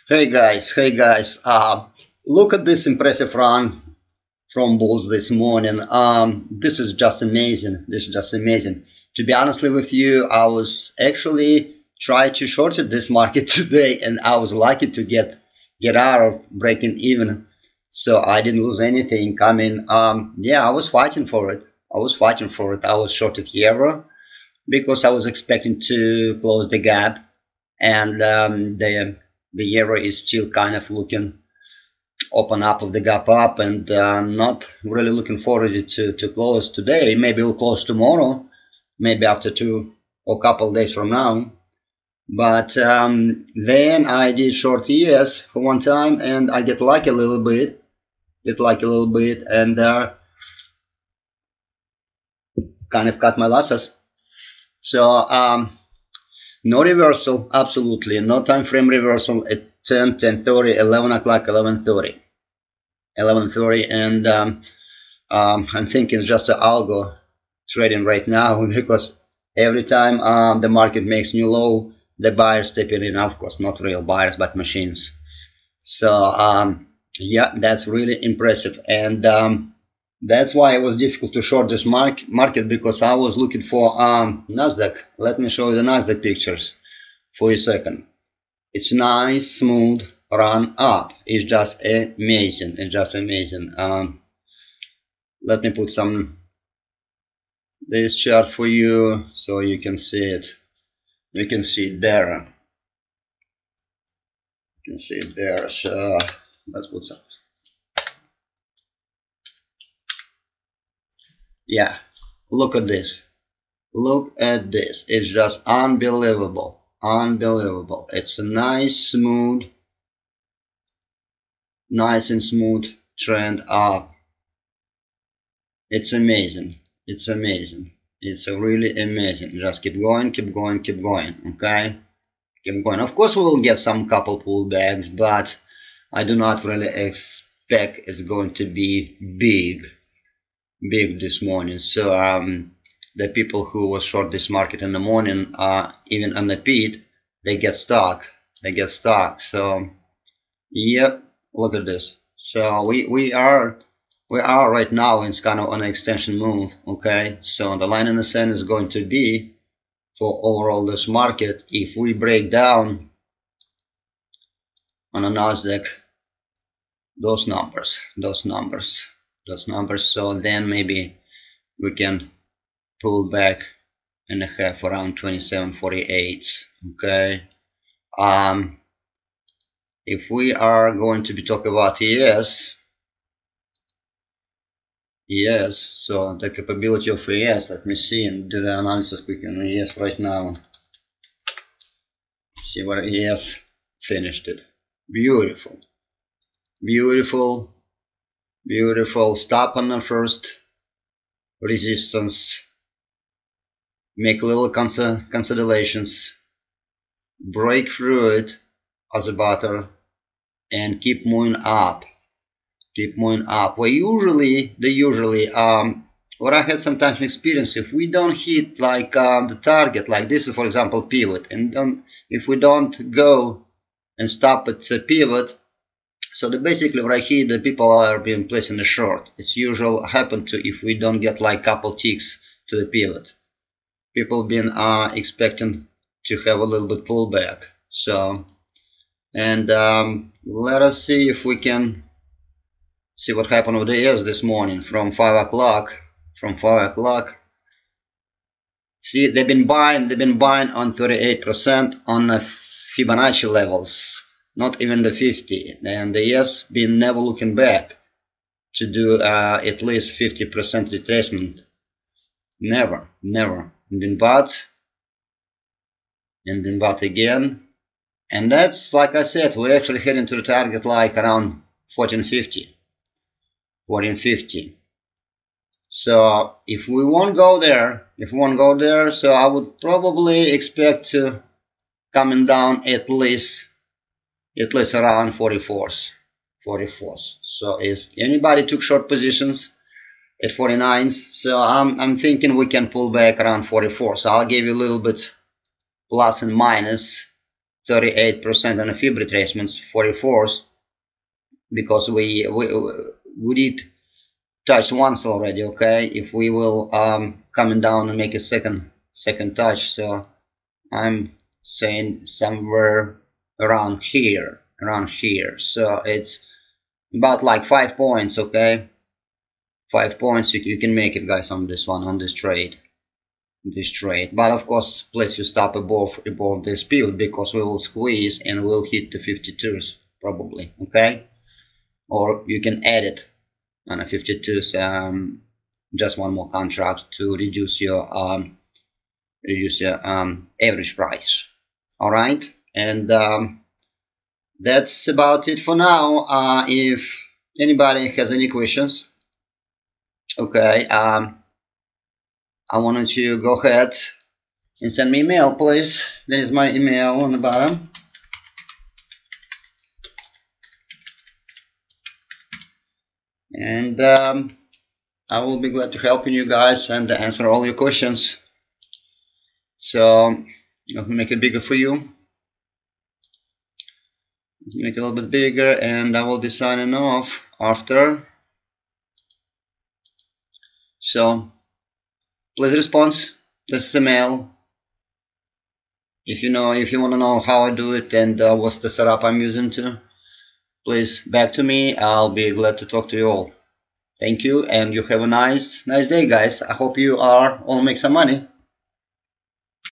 Hey guys, look at this impressive run from Bulls this morning. This is just amazing. This is just amazing. To be honestly with you, I was actually trying to short it this market today, and I was lucky to get out of breaking even, so I didn't lose anything. I mean, yeah, I was fighting for it. I was fighting for it. I was shorted euro because I was expecting to close the gap, and the euro is still kind of looking open up of the gap up, and not really looking forward to close today. Maybe we'll close tomorrow, maybe after two or couple days from now. But then I did short ES for one time, and I get lucky a little bit, and kind of cut my losses. So no reversal, absolutely no time frame reversal at 10, 10:30, 11 o'clock, 11:30, and I'm thinking just an algo trading right now because every time the market makes new low, the buyers stepping in, of course, not real buyers but machines. So yeah, that's really impressive, and that's why it was difficult to short this market because I was looking for Nasdaq. Let me show you the Nasdaq pictures for a second. It's nice, smooth run up. It's just amazing. It's just amazing. Let me put this chart for you so you can see it. You can see it there. You can see it there. So let's put some. Yeah, look at this. Look at this. It's just unbelievable. Unbelievable. It's a nice and smooth trend up. It's amazing. It's amazing. It's really amazing. Just keep going, keep going, keep going. Okay? Keep going. Of course, we will get some couple pullbacks, but I do not really expect it's going to be big this morning. So the people who was short this market in the morning, even on the pit, they get stuck. So yep, look at this. So we are right now in kind of an extension move. Okay, so the line in the sand is going to be for overall this market. If we break down on a Nasdaq those numbers, so then maybe we can pull back and have around 27.48. Okay, if we are going to be talking about ES, so the capability of ES, let me see and do the analysis quick on ES right now. See where ES finished it. Beautiful, beautiful, beautiful. Stop on the first resistance, make little consolidations, break through it as a butter, and keep moving up. What I had sometimes experience, if we don't hit like the target, like this is for example pivot, and if we don't go and stop at the pivot, so basically right here the people are being placed in the short. It's usual happen to if we don't get like couple ticks to the pivot. People been expecting to have a little bit pullback. So, and let us see if we can see what happened with the ES this morning from 5 o'clock. See, they've been buying on 38% on the Fibonacci levels, not even the 50, and the ES been never looking back to do at least 50% retracement. Never. And then bought again, and that's like I said, we're actually heading to the target like around 1450. So if we won't go there, so I would probably expect to coming down at least around 44s. So if anybody took short positions at 49s, so I'm thinking we can pull back around 44. So I'll give you a little bit plus and minus 38% on a fib retracements, 44s, because we did touch once already. Okay, if we will coming down and make a second touch, so I'm saying somewhere around here, so it's about like 5 points. Okay, 5 points you can make it, guys, on this one, on this trade. But of course, please you stop above this pivot, because we will squeeze and we'll hit the 52s probably. Okay, or you can add it on a 52s, just one more contract to reduce your average price. All right, and that's about it for now. If anybody has any questions, okay, I wanted you to go ahead and send me email, please. There is my email on the bottom. And I will be glad to help you guys and answer all your questions. So I'll make it bigger for you. Make it a little bit bigger, and I will be signing off after. So please respond. This is the mail. If you want to know how I do it and what's the setup I'm using to, please back to me. I'll be glad to talk to you all. Thank you, and you have a nice day, guys. I hope you all make some money.